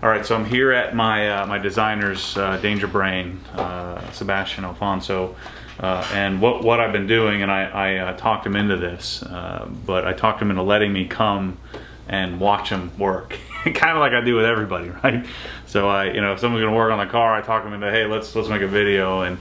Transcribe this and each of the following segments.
All right, so I'm here at my my designer's Danger Brain, Sebastian Alfonso, and what I've been doing, and I talked him into this, but I talked him into letting me come and watch him work, kind of like I do with everybody, right? So if someone's gonna work on the car, I talk them into, hey, let's make a video, and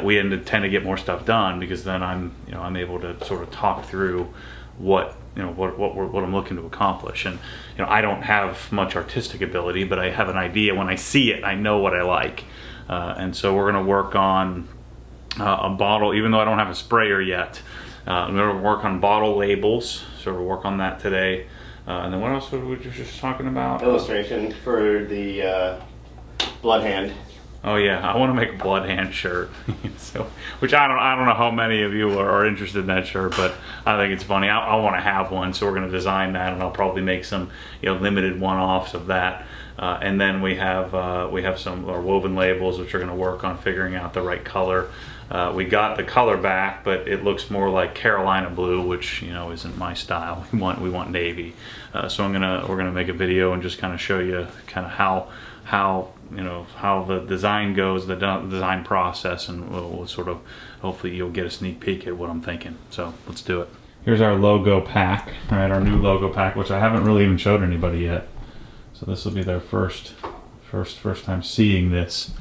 we tend to get more stuff done because then I'm able to sort of talk through what I'm looking to accomplish. And I don't have much artistic ability, but I have an idea. When I see it, I know what I like. And so we're going to work on a bottle, even though I don't have a sprayer yet. I'm going to work on bottle labels, so we'll work on that today. And then what else were we just talking about? Illustration for the Bloodhand. Oh yeah, I want to make a Bloodhand shirt. So, which I don't know how many of you are interested in that shirt, but I think it's funny. I want to have one, so we're going to design that, and I'll probably make some limited one-offs of that. And then we have some our woven labels, which are going to work on figuring out the right color. We got the color back, but it looks more like Carolina blue, which isn't my style. We want navy. So we're gonna make a video and just kind of show you kind of how the design goes, the design process, and we'll sort of, hopefully you'll get a sneak peek at what I'm thinking. So let's do it. Here's our logo pack, all right, our new logo pack, which I haven't really even showed anybody yet. So this will be their first time seeing this.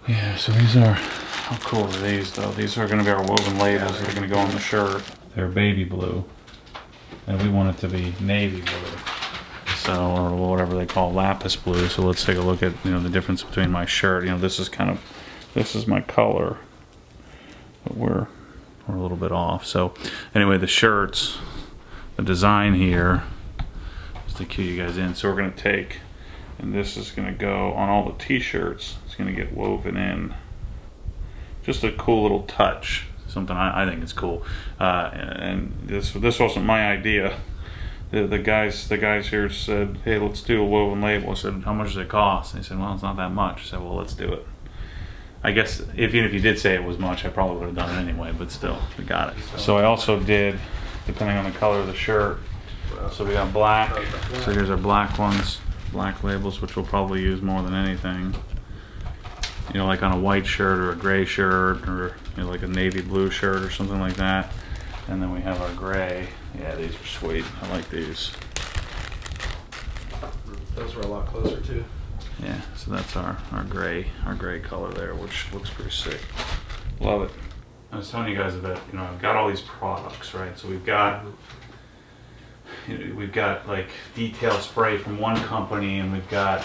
Yeah, so these are, how cool are these though? These are gonna be our woven labels that are gonna go on the shirt. They're baby blue, and we want it to be navy blue. So, or whatever they call lapis blue. So let's take a look at the difference between my shirt. This is my color, but we're a little bit off. So anyway, the shirts, the design here, just to cue you guys in. So we're gonna take, and this is gonna go on all the t-shirts. It's gonna get woven in. Just a cool little touch. Something I think is cool. And this wasn't my idea. The guys here said, hey, let's do a woven label. I said, how much does it cost? And they said, well, it's not that much. I said, well, let's do it. I guess even if you did say it was much, I probably would have done it anyway, but still, we got it. So I also did, depending on the color of the shirt, so we got black. So here's our black ones, black labels, which we'll probably use more than anything. Like on a white shirt or a gray shirt, or like a navy blue shirt or something like that. And then we have our gray. Yeah, these are sweet. I like these. Those were a lot closer too. Yeah, so that's our gray color there, which looks pretty sick. Love it. I was telling you guys about, I've got all these products, right? So we've got like detail spray from one company, and we've got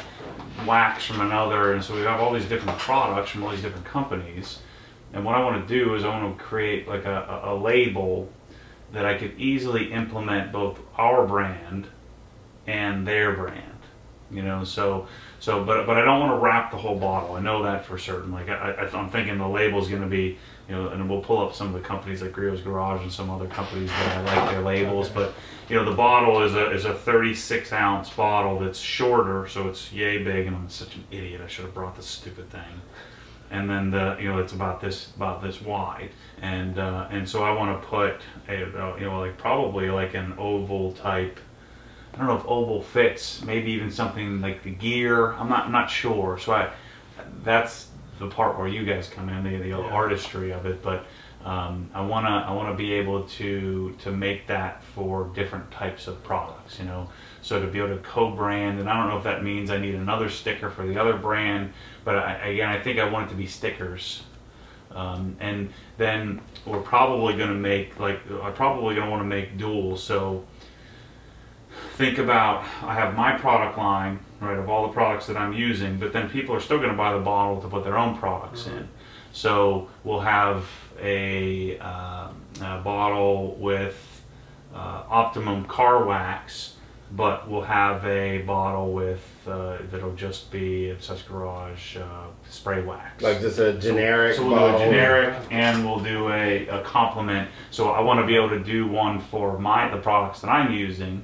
wax from another, and so we have all these different products from all these different companies. And what I want to do is I want to create like a label that I could easily implement both our brand and their brand. But I don't want to wrap the whole bottle. I know that for certain. Like I'm thinking the label's going to be, and we'll pull up some of the companies like Rio's Garage and some other companies that I like their labels. But the bottle is a 36-ounce bottle that's shorter, so it's yay big. And I'm such an idiot. I should have brought this stupid thing. And then it's about this wide, and so I want to put like probably like an oval type. I don't know if oval fits. Maybe even something like the gear. I'm not sure. So that's the part where you guys come in, the artistry of it. But I wanna be able to make that for different types of products. So to be able to co-brand, and I don't know if that means I need another sticker for the other brand, but I think I want it to be stickers. And then we're probably going to make, I'm probably going to want to make dual. So think about, I have my product line, right, of all the products that I'm using, but then people are still going to buy the bottle to put their own products in. So we'll have a bottle with Optimum car wax, but we'll have a bottle with that'll just be Obsessed Garage spray wax. Like just a generic so we'll bottle. do a generic, and we'll do a complement. So I want to be able to do one for the products that I'm using,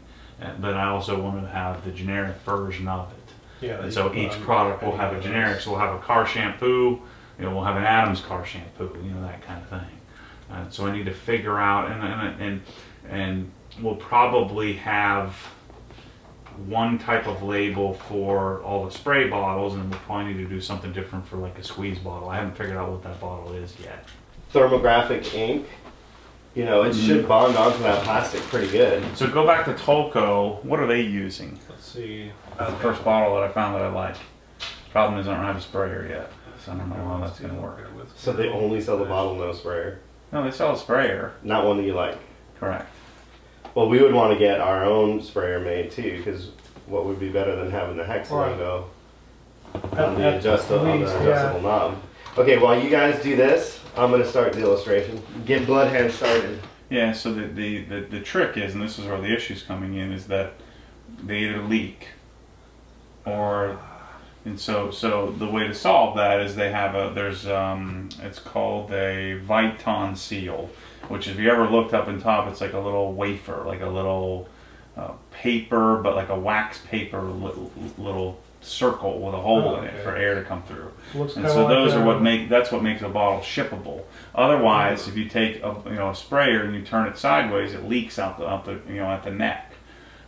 but I also want to have the generic version of it. Yeah. And so each product will have a generic. So we'll have a car shampoo, we'll have an Adams car shampoo, that kind of thing. So I need to figure out, and we'll probably have one type of label for all the spray bottles, and we'll probably need to do something different for like a squeeze bottle. I haven't figured out what that bottle is yet. Thermographic ink. You know, it should bond onto that plastic pretty good. So go back to Tolco. What are they using? Let's see. That's the first bottle that I found that I like. Problem is I don't have a sprayer yet, so I don't know how that's going to work. So they only sell the bottle, no sprayer. No, they sell a sprayer. Not one that you like. Correct. Well, we would want to get our own sprayer made too, because what would be better than having the hex logo on the adjustable knob? Okay, while you guys do this, I'm going to start the illustration. Get Bloodhand started. Yeah, so the trick is, and this is where the issue's coming in, is that they either leak or, and so the way to solve that is they have it's called a Viton seal, which if you ever looked up in top, it's like a little wafer, like a little paper, but like a wax paper little circle with a hole in it for air to come through. Looks and so those are that's what makes a bottle shippable. Otherwise, if you take a sprayer and you turn it sideways, it leaks out the at the neck.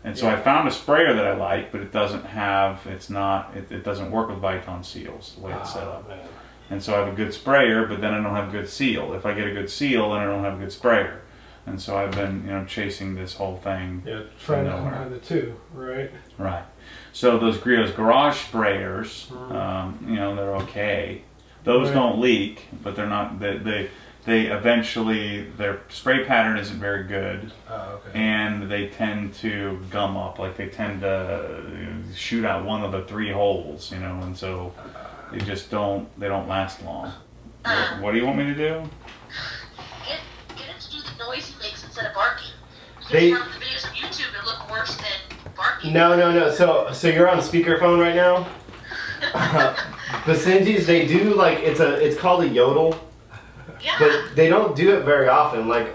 And so I found a sprayer that I like, but it doesn't work with Viton seals the way it's set up. Man. And so I have a good sprayer, but then I don't have a good seal. If I get a good seal, then I don't have a good sprayer. And so I've been chasing this whole thing. Yeah, trying to combine the two, right? Right. So those Griot's garage sprayers, they're okay. Those don't leak, but they're not. They eventually their spray pattern isn't very good, and they tend to gum up. Like they tend to shoot out one of the 3 holes, and so they just don't last long. What do you want me to do? Get it to do the noise he makes instead of barking. They- From the videos on YouTube, it look worse than barking. No. So you're on speakerphone right now? Basenjis, they do it's called a yodel, Yeah. but they don't do it very often. Like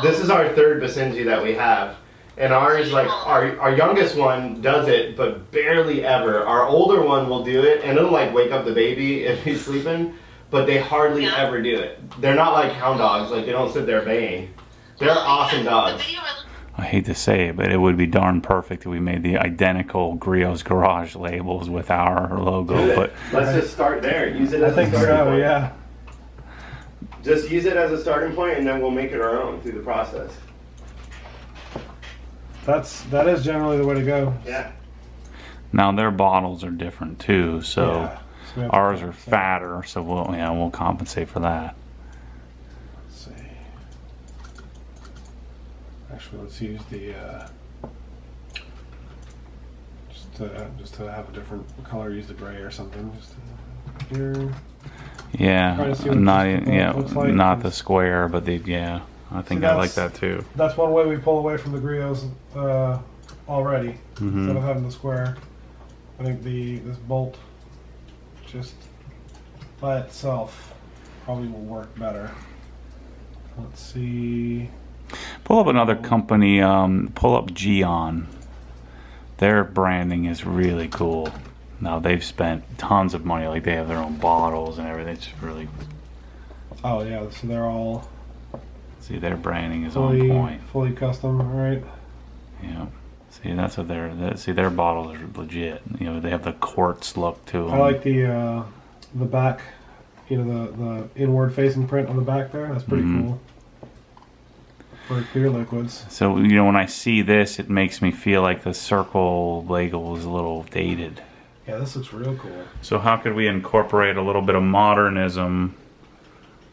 this is our 3rd Basenji that we have. And ours, our youngest one does it, but barely ever. Our older one will do it, and it'll wake up the baby if he's sleeping, but they hardly ever do it. They're not like hound dogs, they don't sit there baying. They're awesome dogs. I hate to say it, but it would be darn perfect if we made the identical Griot's Garage labels with our logo. But Let's just start there. Use it as a starting point. Yeah. Just use it as a starting point, and then we'll make it our own through the process. That is generally the way to go. Yeah. now their bottles are different too, so Yeah. So we have ours to- are fatter, so we'll compensate for that. Let's see. Actually, let's use the just to have a different color. Use the gray or something. Just here. Yeah, Try to see what not this looks like, not the 'cause- square, but I think See, I like that's- that too. That's one way we pull away from the griots already. Mm-hmm. Instead of having the square, I think this bolt just by itself probably will work better. Let's see. Pull up another company. Pull up Geon. Their branding is really cool. Now they've spent tons of money. Like they have their own bottles and everything. It's really. Oh yeah, so they're all See, their branding is on point. fully custom, right? Yeah. See, that's what their bottles are legit. They have the quartz look to them. I like the back, the inward facing print on the back there. That's pretty Mhm. cool for clear liquids. So when I see this, it makes me feel like the circle label is a little dated. Yeah, this looks real cool. So how could we incorporate a little bit of modernism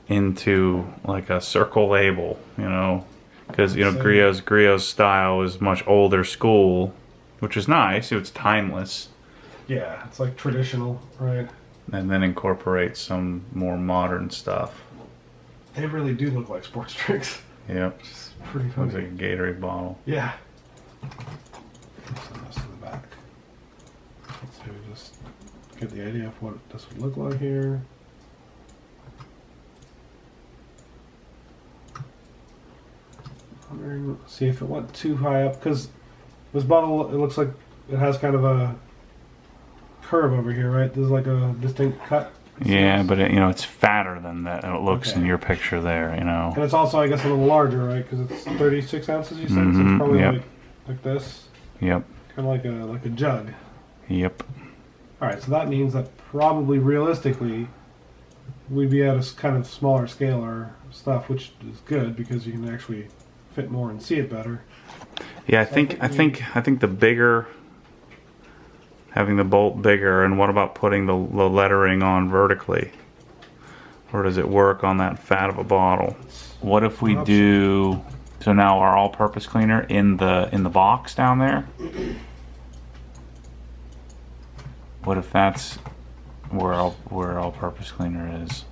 into like a circle label? Because Griot's style is much older school, which is nice. It's timeless, Yeah, it's like traditional, right? and then incorporate some more modern stuff. They really do look like sports drinks. Yep, It's pretty looks funny. like a Gatorade bottle. Yeah. Send this to the back. Let's maybe just get the idea of what this would look like here. See if it went too high up, because this bottle, it looks like it has kind of a curve over here, right? There's like a distinct cut. Yeah, but it's fatter than that. It looks in Okay. your picture there. And it's also, I guess, a little larger, right? Because it's 36 ounces, you said? So Mhm, it's probably yep. like this. Yep. kind of like a jug. Yep. All right, so that means that probably realistically, we'd be at a kind of smaller scale or stuff, which is good because you can actually fit more and see it better. Yeah, So I think the bigger, having the bolt bigger, and what about putting the lettering on vertically? Or does it work on that fat of a bottle? What if we do, so now our all-purpose cleaner in the box down there? What if that's where all-purpose cleaner is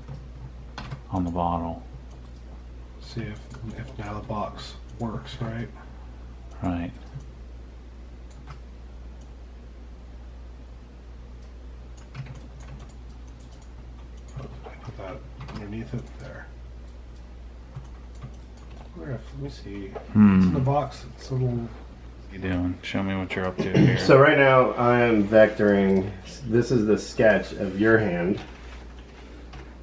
on the bottle? See if now the box works, right? Right. Put that underneath it there. Let me see. It's in the box. It's a little. What you doing? Show me what you're up to here. So right now I am vectoring. This is the sketch of your hand.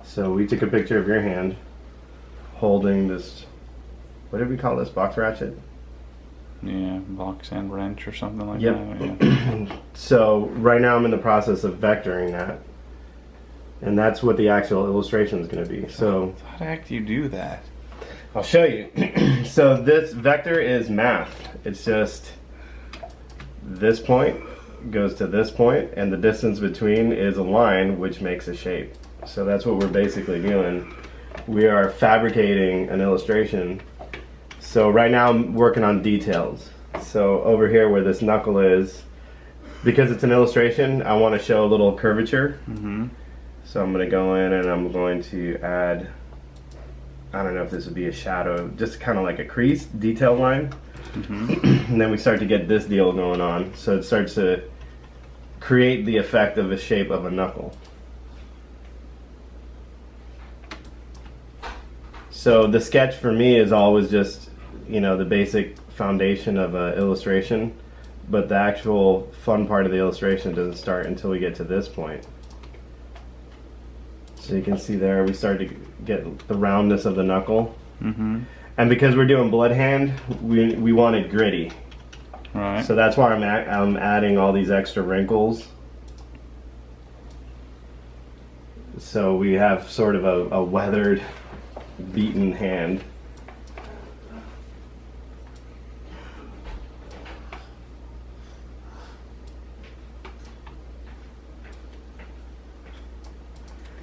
So we took a picture of your hand holding this, what did we call this, box ratchet? Yeah, box and wrench or something like Yep. that. Yeah. So right now I'm in the process of vectoring that. And that's what the actual illustration is going to be. So How the heck do you do that? I'll show you. So this vector is math. It's just this point goes to this point, and the distance between is a line which makes a shape. So that's what we're basically doing. We are fabricating an illustration. So right now I'm working on details. So over here where this knuckle is, because it's an illustration, I want to show a little curvature. Mm-hmm. So I'm going to go in and I'm going to add, I don't know if this would be a shadow, just kind of like a crease detail line. Mm-hmm. And then we start to get this deal going on. So it starts to create the effect of a shape of a knuckle. So the sketch for me is always just, you know, the basic foundation of an illustration, but the actual fun part of the illustration doesn't start until we get to this point. So you can see there we start to get the roundness of the knuckle. Mm-hmm. And because we're doing Bloodhand, we want it gritty. Right. So that's why I'm adding all these extra wrinkles. So we have sort of a weathered, beaten hand.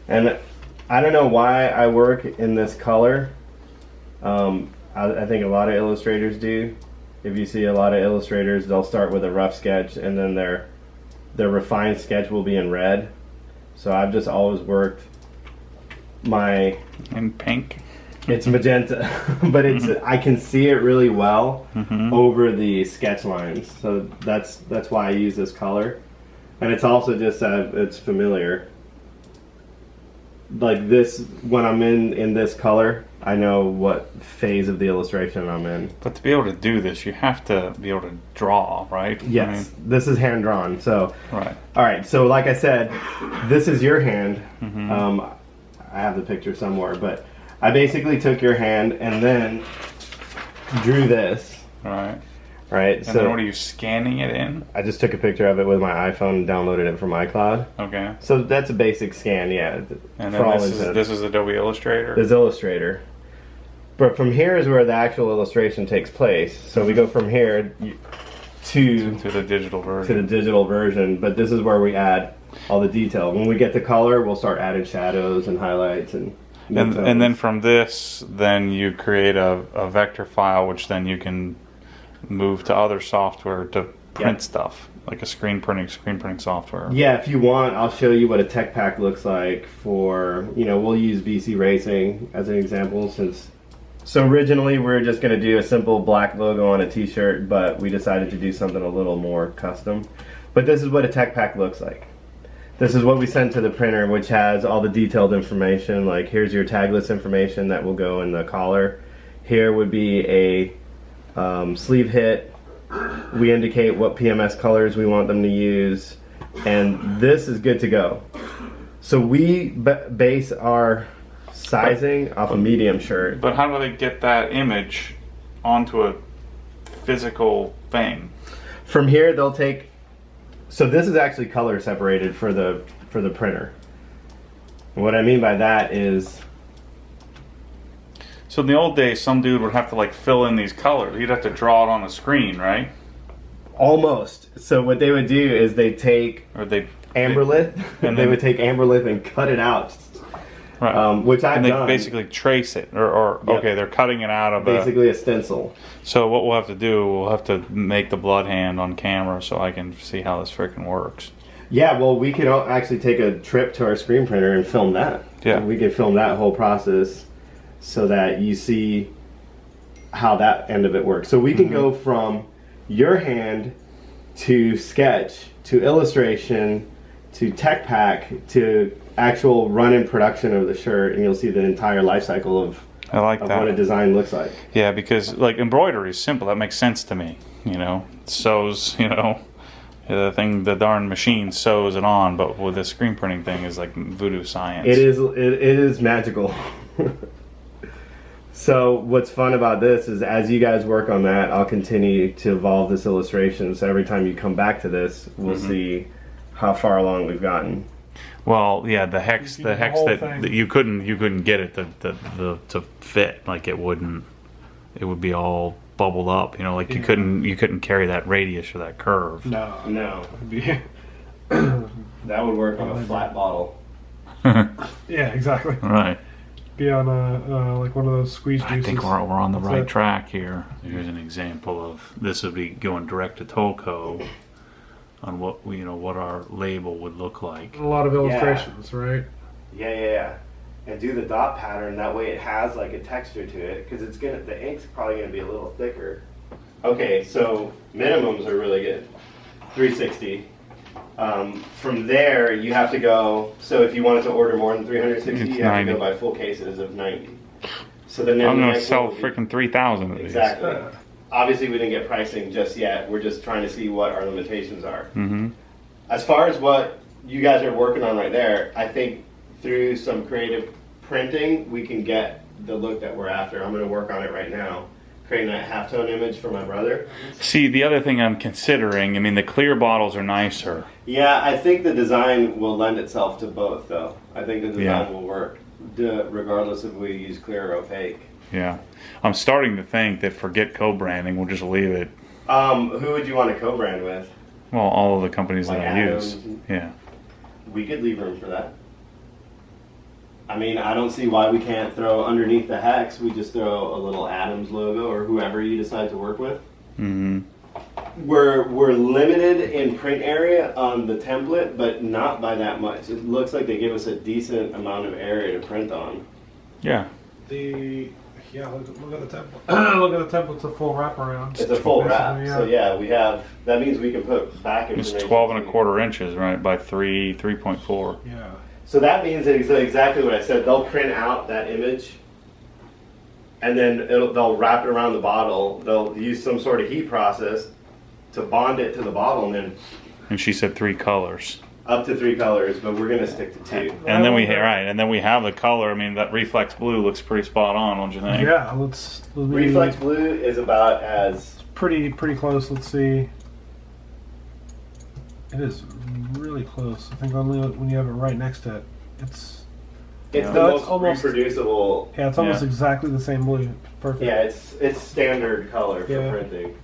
And I don't know why I work in this color. I think a lot of illustrators do. If you see a lot of illustrators, they'll start with a rough sketch and then their refined sketch will be in red. So I've just always worked my... In pink. It's magenta, but it's I can see it really well over the sketch lines. So that's why I use this color. And it's also just it's familiar. Like this, when I'm in this color, I know what phase of the illustration I'm in. But to be able to do this, you have to be able to draw, right? Yes, this is hand drawn. So, Right. all right. So, like I said, this is your hand. Mm-hmm. I have the picture somewhere, but I basically took your hand and then drew this. Right. Right. And so then what are you scanning it in? I just took a picture of it with my iPhone and downloaded it from iCloud. Okay. So that's a basic scan, yeah. And for all then this is Adobe Illustrator? This Illustrator. But from here is where the actual illustration takes place. So we go from here to the digital version. the digital version, but this is where we add all the detail. When we get to color, we'll start adding shadows and highlights and then from this, then you create a vector file, which then you can move to other software to print stuff, like a screen printing software. Yeah, if you want, I'll show you what a tech pack looks like for, we'll use VC Racing as an example so originally we were just going to do a simple black logo on a t-shirt, but we decided to do something a little more custom. But this is what a tech pack looks like. This is what we send to the printer, which has all the detailed information, like here's your tagless information that will go in the collar. Here would be a sleeve hit. We indicate what PMS colors we want them to use, and this is good to go. So we base our sizing off a medium shirt. But how do they get that image onto a physical thing? from here they'll take. So this is actually color separated for the printer. And what I mean by that is, So in the old days, some dude would have to like fill in these colors. He'd have to draw it on the screen, right? almost. So what they would do is they take Or they Amberlith, and they then- would take Amberlith and cut it out, right. which I've And they done. basically trace it, or Yep. okay, they're cutting it out of Basically a stencil. So what we'll have to do, we'll have to make the Bloodhand on camera so I can see how this freaking works. Yeah, well, we could actually take a trip to our screen printer and film that. Yeah. We could film that whole process so that you see how that end of it works. So we can go from your hand to sketch to illustration to tech pack to actual run-in production of the shirt, and you'll see the entire life cycle of I like what a that. design looks like. Yeah, because like embroidery is simple. That makes sense to me. You know, sews. You know, the darn machine sews it on. But with the screen printing thing is like voodoo science. It is magical. So what's fun about this is as you guys work on that, I'll continue to evolve this illustration. So every time you come back to this, we'll see how far along we've gotten. Well, yeah, the hex The whole thing. that you couldn't get it to fit. Like it wouldn't. It would be all bubbled up. You know, like you couldn't carry that radius or that curve. No. No, It'd be- that would work on a flat bottle. yeah, exactly. Right. Be on a like one of those squeeze juices. I think we're on the What's right that? track here. Here's an example of this would be going direct to Toco on what our label would look like. A lot of illustrations, right? Yeah. And do the dot pattern. That way it has like a texture to it because the ink's probably gonna be a little thicker. Okay, so minimums are really good. 360. From there, you have to go. So if you wanted to order more than 360, It's you have 90. to go by full cases of 90. So then I'm the gonna next sell one will be- freaking 3,000 of these. Exactly. Obviously, we didn't get pricing just yet. We're just trying to see what our limitations are. Mm-hmm. As far as what you guys are working on right there, I think through some creative printing, we can get the look that we're after. I'm going to work on it right now, creating that halftone image for my brother. See, the other thing I'm considering, I mean, the clear bottles are nicer. Yeah, I think the design will lend itself to both, though. I think the design Yeah. will work, regardless if we use clear or opaque. Yeah. I'm starting to think that forget co-branding, we'll just leave it. Who would you want to co-brand with? Well, all of the companies Like that I use. Adams? Yeah. We could leave room for that. I mean, I don't see why we can't throw underneath the hex, we just throw a little Adams logo or whoever you decide to work with. Mm-hmm. We're limited in print area on the template, but not by that much. It looks like they give us a decent amount of area to print on. Yeah. Look at the template. Look at the template. It's a full wraparound. It's a full wrap, Basically, so yeah, we have. That means we can put back It's information. 12 1/4 inches, right? By 3.4. Yeah. So that means that exactly what I said. They'll print out that image, and then they'll wrap it around the bottle. They'll use some sort of heat process to bond it to the bottle, and then And she said 3 colors. up to 3 colors. But we're gonna stick to 2. And then we have the color. I mean, that reflex blue looks pretty spot on, don't you think? Yeah. Let's Reflex blue is about as pretty close. Let's see. It is really close. I think only when you have it right next to it, it's it's Yeah. the No, most it's almost- reproducible. yeah, it's almost Yeah. exactly the same blue. Perfect. Yeah, it's standard color for Yeah. printing.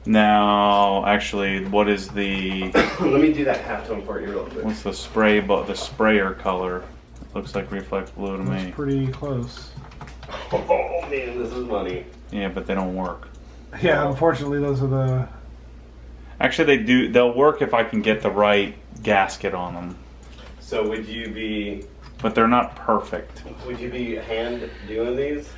Now, actually, what is the Let me do that halftone for you real quick. what's the sprayer color? It looks like reflex blue to That's me. pretty close. Oh man, this is money. Yeah, but they don't work. Yeah, unfortunately, those are the. Actually, they'll work if I can get the right gasket on them, So would you be but they're not perfect. hand doing these?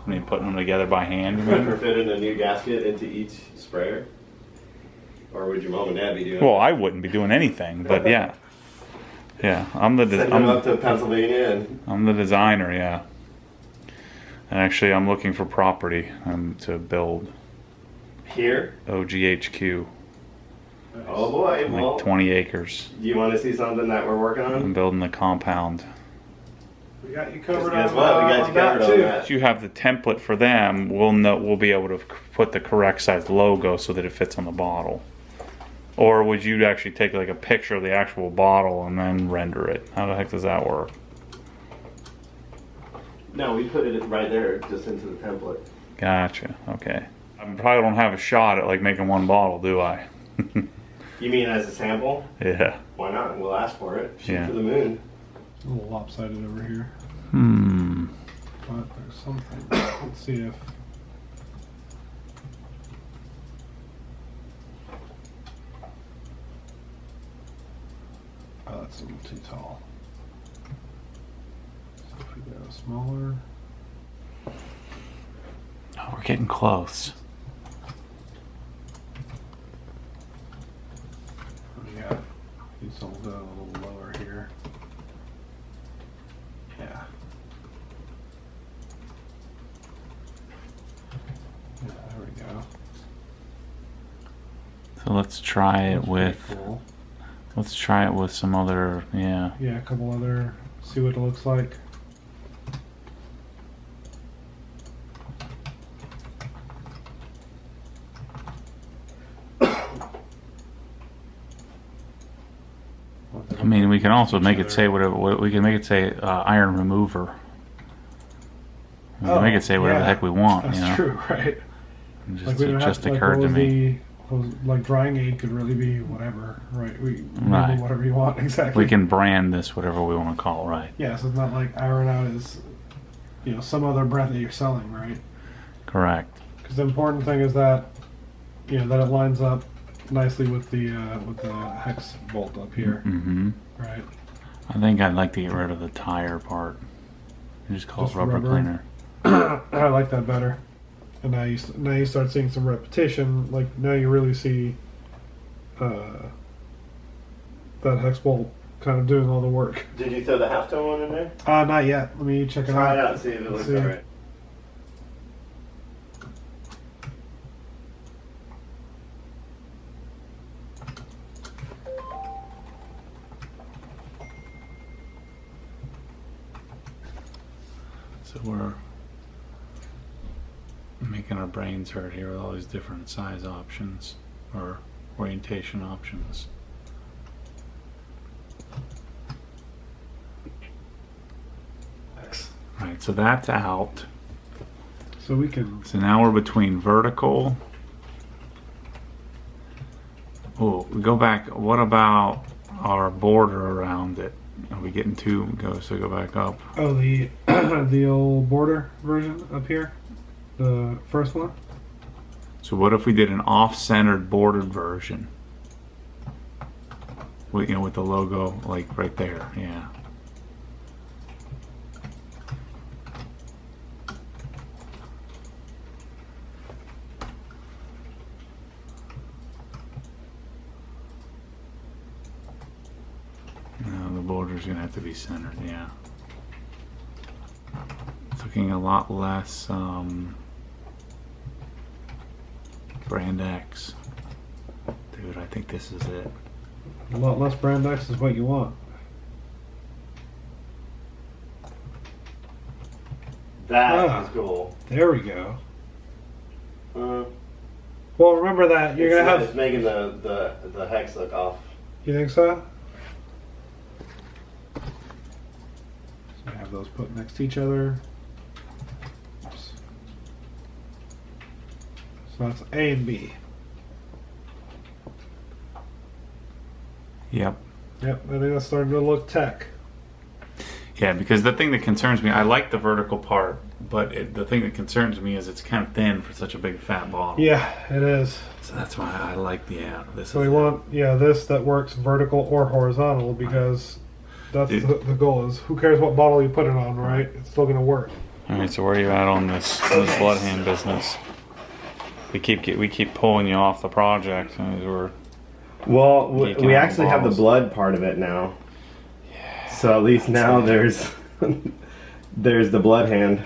I mean, putting them together by hand. You mean? Retrofitting a new gasket into each sprayer? Or would your mom and dad be doing Well, I wouldn't be doing anything, but yeah, I'm the Send them up to Pennsylvania and I'm the designer, yeah. And actually, I'm looking for property to build here? OGHQ, Oh boy, well, like 20 acres. do you want to see something that we're working I'm on? building the compound. We got you covered Guess on, what? We got on you that covered on too. that. If you have the template for them, we'll be able to put the correct size logo so that it fits on the bottle. Or would you actually take like a picture of the actual bottle and then render it? How the heck does that work? No, we put it right there, just into the template. Gotcha. Okay. I probably don't have a shot at like making one bottle, do I? You mean as a sample? Yeah. Why not? We'll ask for it. Shoot Yeah. for the moon. A little lopsided over here, Hmm. but there's something. Let's see if. Oh, that's a little too tall. So if we go smaller. Oh, we're getting close. Yeah, these will go a little lower here. Yeah. Yeah, there we go. So let's try it That's pretty with. cool. Let's try it with some other. Yeah. Yeah, a couple other. See what it looks like. I mean, we can also make it say whatever. We can make it say iron remover. We can make it say whatever the heck we want. That's you know? true, right? It just occurred to me. Like drying aid could really be whatever, right? We Right. label whatever you want exactly. We can brand this whatever we want to call it, right? Yeah, so it's not like iron out is, some other brand that you're selling, right? Correct. Because the important thing is that, that it lines up nicely with the hex bolt up here, Mm-hmm. right? I think I'd like to get rid of the tire part. And just call Just it rubber rubber. cleaner. I like that better. And now you start seeing some repetition. Like now you really see that hex bolt kind of doing all the work. Did you throw the halftone one in there? Not yet. Let me check it Try out. it out, see if it looks See. alright. So we're making our brains hurt here with all these different size options or orientation options. Right, so that's out. So we can. So now we're between vertical. Oh, we go back. What about our border around it? Are we getting too go back up? Oh, the the old border version up here, the first one. So what if we did an off-centered bordered version? With, with the logo like right there, yeah. No, the border's gonna have to be centered, yeah. It's looking a lot less Brand X. Dude, I think this is it. A lot less brand X is what you want. That is cool. There we go. Well, remember that you're gonna have. It's making the hex look off. You think so? So I have those put next to each other. Oops. So that's A and B. Yep. Yep, I think that's starting to look tech. Yeah, because the thing that concerns me, I like the vertical part, but the thing that concerns me is it's kind of thin for such a big fat bottle. Yeah, it is. So that's why I like the this. So is we it. want, this that works vertical or horizontal because that's Dude. the goal is who cares what bottle you put it on, right? It's still going to work. All right, so where are you at on this Bloodhand business? We keep pulling you off the project. We're Well, Geeking we on actually have the balls. blood part of it now. So at least now there's there's the Bloodhand.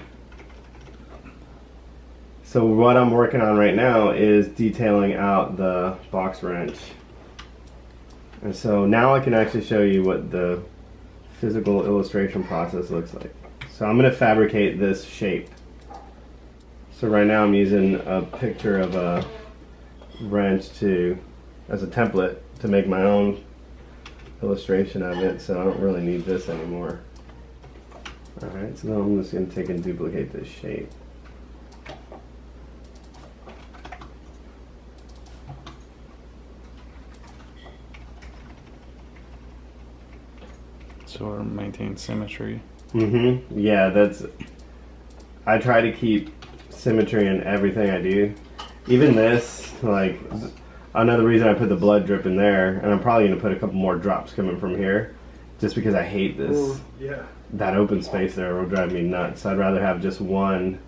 So what I'm working on right now is detailing out the box wrench. And so now I can actually show you what the physical illustration process looks like. So I'm going to fabricate this shape. So right now I'm using a picture of a wrench as a template to make my own illustration of it, so I don't really need this anymore. Alright, so now I'm just going to take and duplicate this shape. Sort of maintain symmetry. Yeah, I try to keep symmetry in everything I do. Even this, like, another reason I put the blood drip in there, and I'm probably going to put a couple more drops coming from here, just because I hate this. Ooh, yeah. That open space there will drive me nuts. I'd rather have just one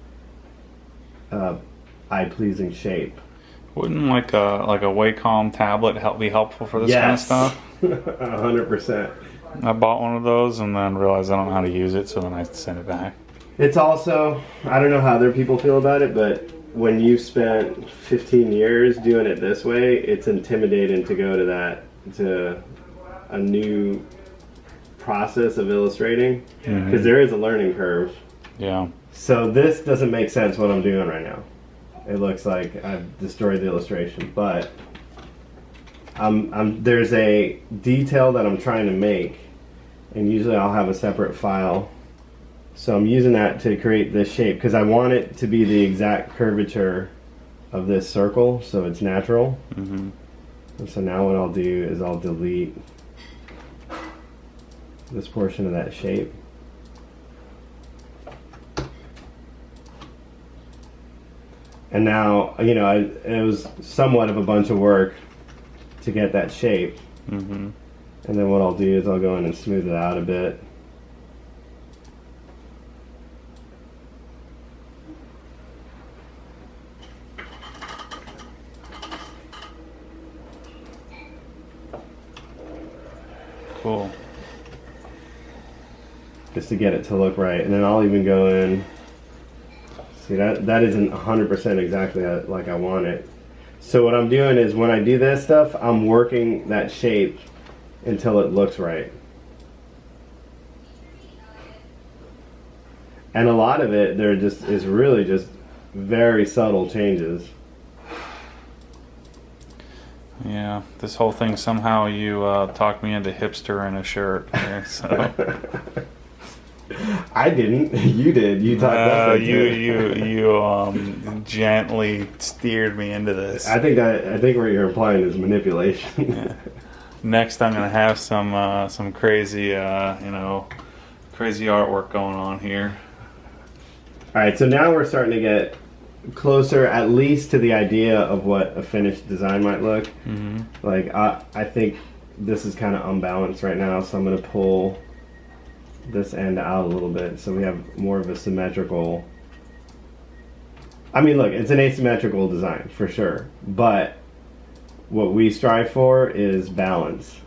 eye-pleasing shape. Wouldn't like a Wacom tablet be helpful for this kind of stuff? 100%. I bought one of those and then realized I don't know how to use it, so then I sent it back. It's also, I don't know how other people feel about it, but when you spent 15 years doing it this way, it's intimidating to go to a new process of illustrating, because there is a learning curve. Yeah. So this doesn't make sense what I'm doing right now. It looks like I've destroyed the illustration, but there's a detail that I'm trying to make, and usually I'll have a separate file. So I'm using that to create this shape because I want it to be the exact curvature of this circle, so it's natural. And so now what I'll do is I'll delete this portion of that shape. And now, you know, it was somewhat of a bunch of work to get that shape. And then what I'll do is I'll go in and smooth it out a bit. Cool. Just to get it to look right. And then I'll even go in. See, that isn't 100% exactly like I want it. So what I'm doing is when I do this stuff, I'm working that shape until it looks right. And a lot of it, is really just very subtle changes. Yeah, this whole thing, somehow you talked me into hipster in a shirt. So. I didn't. You did. You talked us into it. You gently steered me into this. I think what you're implying is manipulation. Yeah. Next, I'm gonna have some crazy crazy artwork going on here. All right, so now we're starting to get closer, at least to the idea of what a finished design might look. Like I think this is kind of unbalanced right now, so I'm gonna pull this end out a little bit so we have more of a symmetrical. I mean, look, it's an asymmetrical design for sure, but what we strive for is balance.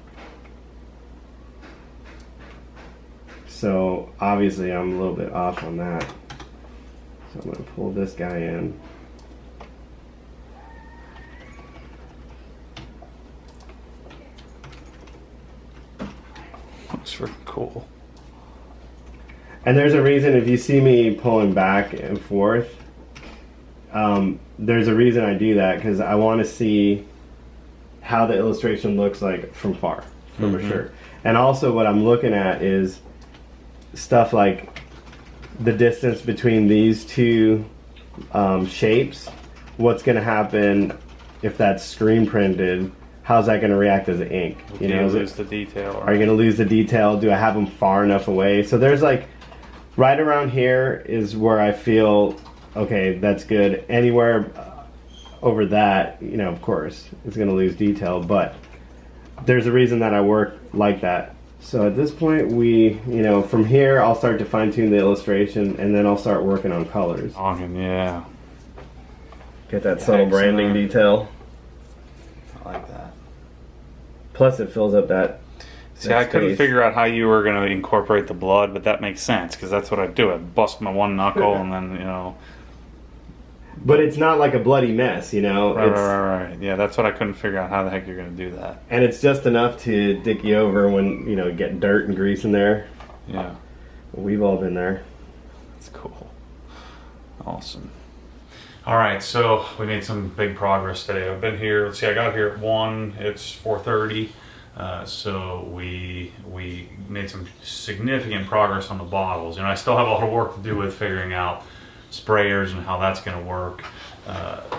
So obviously I'm a little bit off on that. So I'm going to pull this guy in. Looks freaking cool. And there's a reason if you see me pulling back and forth, there's a reason I do that, because I want to see how the illustration looks like from far, from a shirt. And also what I'm looking at is stuff like the distance between these two shapes. What's going to happen if that's screen printed? How's that going to react as ink? You know, lose the detail. Are you going to lose the detail? Do I have them far enough away? So there's like, right around here is where I feel, okay, that's good. Anywhere over that, you know, of course, it's going to lose detail, but there's a reason that I work like that. So at this point, from here, I'll start to fine tune the illustration, and then I'll start working on colors. Yeah. Get that subtle branding detail. I like that. Plus, it fills up that. See, I couldn't figure out how you were going to incorporate the blood, but that makes sense, because that's what I do. I bust my one knuckle and then, But it's not like a bloody mess, Right. Yeah, that's what I couldn't figure out, how the heck you're going to do that. And it's just enough to dick you over when, get dirt and grease in there. Yeah. We've all been there. That's cool. Awesome. All right, so we made some big progress today. I've been here. Let's see, I got here at 1. It's 4:30. So we made some significant progress on the bottles. I still have a lot of work to do with figuring out sprayers and how that's going to work.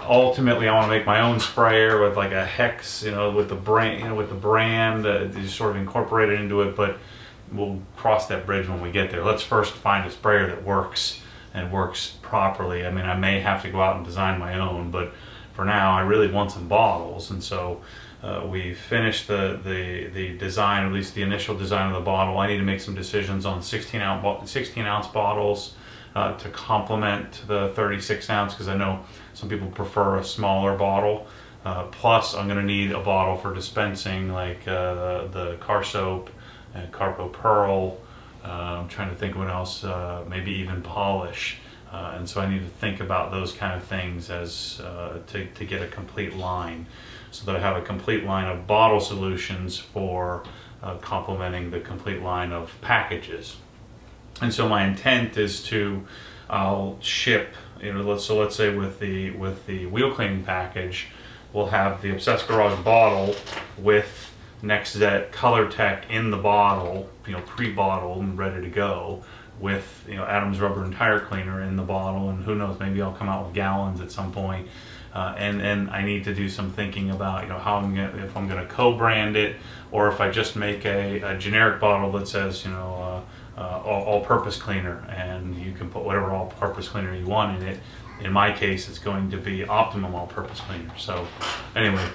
Ultimately, I want to make my own sprayer with like a hex, with the brand, just sort of incorporate it into it. But we'll cross that bridge when we get there. Let's first find a sprayer that works and works properly. I may have to go out and design my own, but for now, I really want some bottles, and so we finished the design, at least the initial design of the bottle. I need to make some decisions on 16-ounce bottles to complement the 36-ounce, because I know some people prefer a smaller bottle. Plus, I'm going to need a bottle for dispensing, like the car soap and Carpo Pearl. I'm trying to think what else, maybe even polish. And so I need to think about those kind of things as to get a complete line, so that I have a complete line of bottle solutions for complementing the complete line of packages. And so my intent is to I'll ship, let's say with the wheel cleaning package, we'll have the Obsessed Garage bottle with NextZet Color Tech in the bottle, pre-bottled and ready to go, with Adams Rubber and Tire Cleaner in the bottle, and who knows, maybe I'll come out with gallons at some point. And I need to do some thinking about how if I'm gonna co-brand it, or if I just make a generic bottle that says all-purpose cleaner, and you can put whatever all-purpose cleaner you want in it. In my case, it's going to be Optimum all-purpose cleaner. So anyway,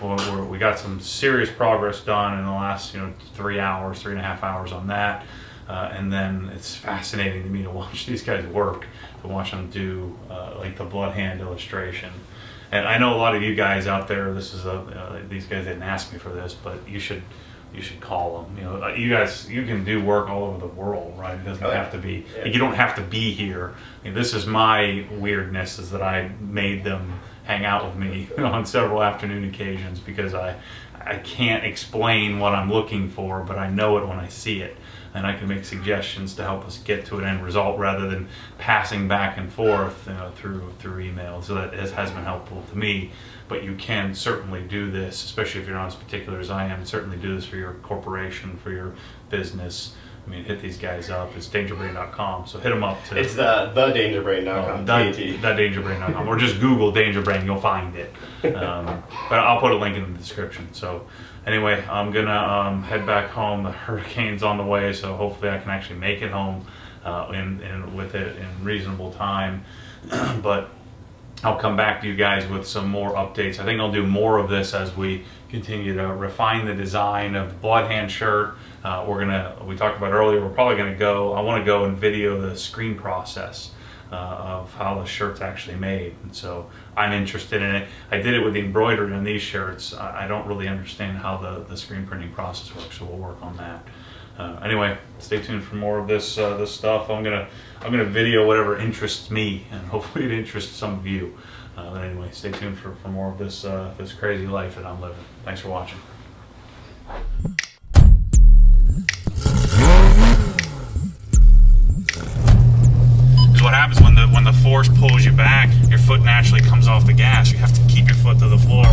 we got some serious progress done in the last 3.5 hours on that. And then it's fascinating to me to watch these guys work, to watch them do like the Bloodhand illustration. And I know a lot of you guys out there, these guys didn't ask me for this, but you should call them. You guys, you can do work all over the world, right? It doesn't have to be, you don't have to be here. This is my weirdness, is that I made them hang out with me on several afternoon occasions, because I can't explain what I'm looking for, but I know it when I see it. And I can make suggestions to help us get to an end result, rather than passing back and forth through email. So that has been helpful to me. But you can certainly do this, especially if you're not as particular as I am. Certainly do this for your corporation, for your business. Hit these guys up. It's dangerbrain.com. So hit them up. It's the dangerbrain.com. Dangerbrain.com. Or just Google Dangerbrain. You'll find it. But I'll put a link in the description. So anyway, I'm going to head back home. The hurricane's on the way, so hopefully I can actually make it home with it in reasonable time. But I'll come back to you guys with some more updates. I think I'll do more of this as we continue to refine the design of the Bloodhand shirt. We talked about earlier, we're probably going to I want to go and video the screen process of how the shirt's actually made. And so I'm interested in it. I did it with the embroidery on these shirts. I don't really understand how the screen printing process works, so we'll work on that. Anyway, stay tuned for more of this stuff. I'm gonna video whatever interests me, and hopefully it interests some of you. But anyway, stay tuned for more of this crazy life that I'm living. Thanks for watching. Because what happens when the force pulls you back, your foot naturally comes off the gas. You have to keep your foot to the floor.